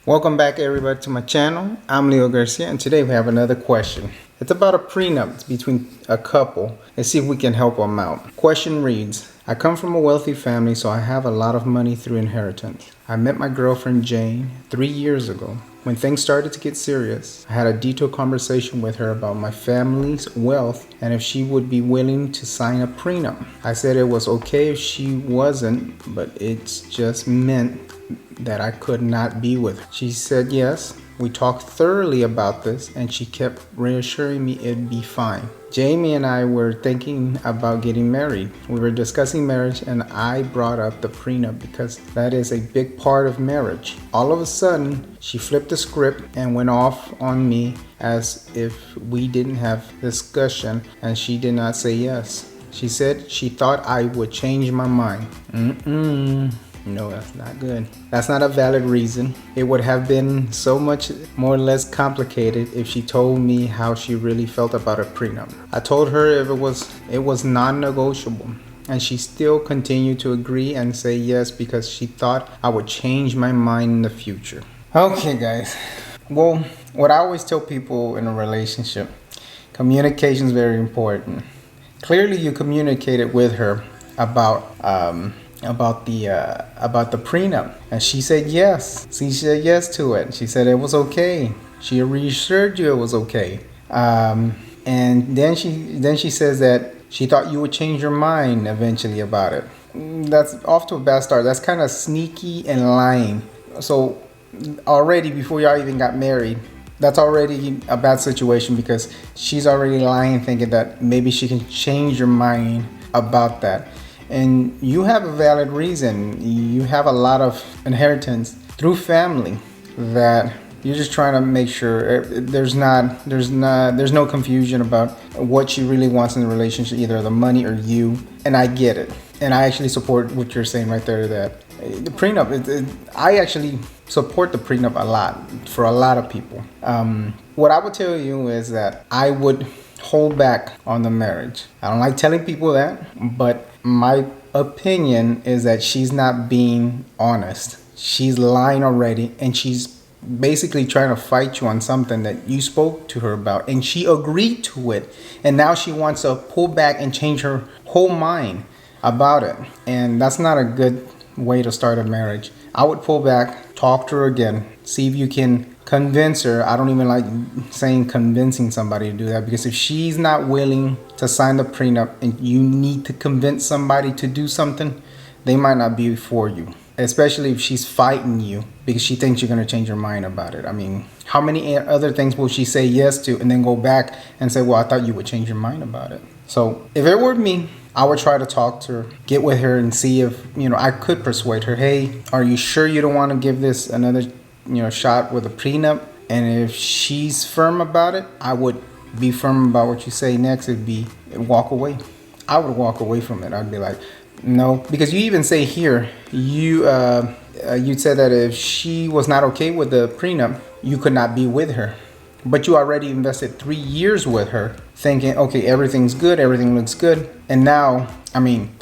Welcome back everybody to my channel. I'm Leo Garcia and today we have another question. It's about a prenup between a couple. Let's see if we can help them out. Question reads, I come from a wealthy family, so I have a lot of money through inheritance. I met my girlfriend Jane 3 years ago. When things started to get serious, I had a detailed conversation with her about my family's wealth and if she would be willing to sign a prenup. I said it was okay if she wasn't, but it just meant that I could not be with her. She said yes. We talked thoroughly about this and she kept reassuring me it'd be fine. Jamie and I were thinking about getting married. We were discussing marriage and I brought up the prenup because that is a big part of marriage. All of a sudden, she flipped the script and went off on me as if we didn't have discussion and she did not say yes. She said she thought I would change my mind. No, that's not good. That's not a valid reason. It would have been so much more or less complicated if she told me how she really felt about a prenup. I told her if it was non-negotiable, and she still continued to agree and say yes because she thought I would change my mind in the future. Okay, guys. Well, what I always tell people in a relationship, communication is very important. Clearly, you communicated with her about the prenup, and she said yes. She said yes to it. She said it was okay. She reassured you it was okay. And then she says that she thought you would change your mind eventually about it. That's off to a bad start. That's kind of sneaky and lying. So already before y'all even got married, that's already a bad situation because she's already lying, thinking that maybe she can change your mind about that. And you have a valid reason. You have a lot of inheritance through family that you're just trying to make sure there's no confusion about what she really wants in the relationship, either the money or you. And I get it. And I actually support what you're saying right there, that the prenup, I actually support the prenup a lot for a lot of people. What I would tell you is that I would hold back on the marriage. I don't like telling people that, but my opinion is that she's not being honest. She's lying already, and she's basically trying to fight you on something that you spoke to her about, and she agreed to it, and now she wants to pull back and change her whole mind about it. And that's not a good way to start a marriage. I would pull back, talk to her again, see if you can convince her. I don't even like saying convincing somebody to do that, because if she's not willing to sign the prenup and you need to convince somebody to do something, they might not be for you, especially if she's fighting you because she thinks you're going to change your mind about it. I mean, how many other things will she say yes to and then go back and say, well, I thought you would change your mind about it? So if it were me, I would try to talk to her, get with her and see if, I could persuade her. Hey, are you sure you don't want to give this another shot with a prenup? And if she's firm about it, I would be firm about what you say next. It'd be walk away. I would walk away from it. I'd be like, no, because you even say here, you said that if she was not okay with the prenup, you could not be with her. But you already invested 3 years with her thinking, okay, everything's good, everything looks good. And now,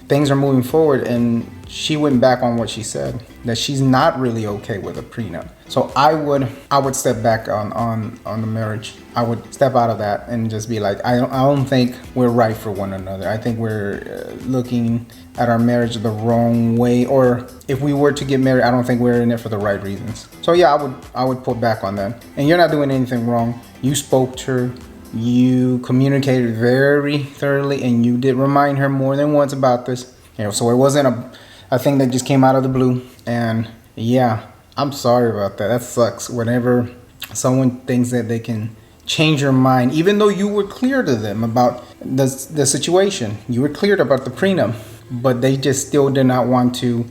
things are moving forward, and she went back on what she said, that she's not really okay with a prenup. So I would step back on the marriage. I would step out of that and just be like, I don't think we're right for one another. I think we're looking at our marriage the wrong way, or if we were to get married, I don't think we're in it for the right reasons. So yeah, I would pull back on that. And you're not doing anything wrong. You spoke to her, you communicated very thoroughly, and you did remind her more than once about this. So it wasn't a thing that just came out of the blue. And yeah, I'm sorry about that. That sucks. Whenever someone thinks that they can change your mind, even though you were clear to them about the situation, you were clear about the prenup, but they just still did not want to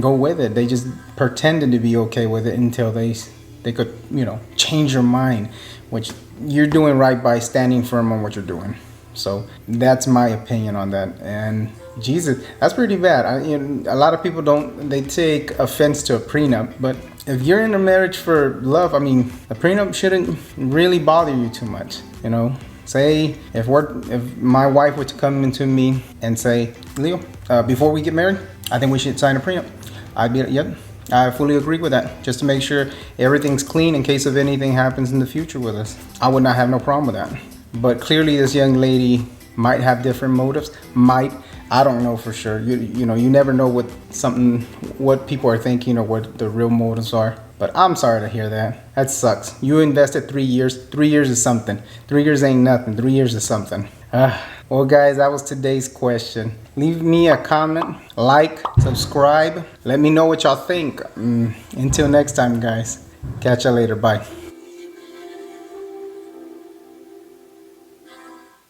go with it. They just pretended to be okay with it until they could, change your mind, which you're doing right by standing firm on what you're doing. So that's my opinion on that. And Jesus, that's pretty bad. A lot of people they take offense to a prenup, but if you're in a marriage for love, a prenup shouldn't really bother you too much. Say if my wife were to come into me and say, Leo, before we get married, I think we should sign a prenup. I'd be like, yep, I fully agree with that. Just to make sure everything's clean in case of anything happens in the future with us. I would not have no problem with that. But clearly this young lady might have different motives. I don't know for sure. You know, you never know what people are thinking or what the real motives are. But I'm sorry to hear that. That sucks. You invested 3 years. 3 years is something. 3 years ain't nothing. 3 years is something. Well, guys, that was today's question. Leave me a comment, like, subscribe. Let me know what y'all think. Until next time, guys. Catch y'all later. Bye.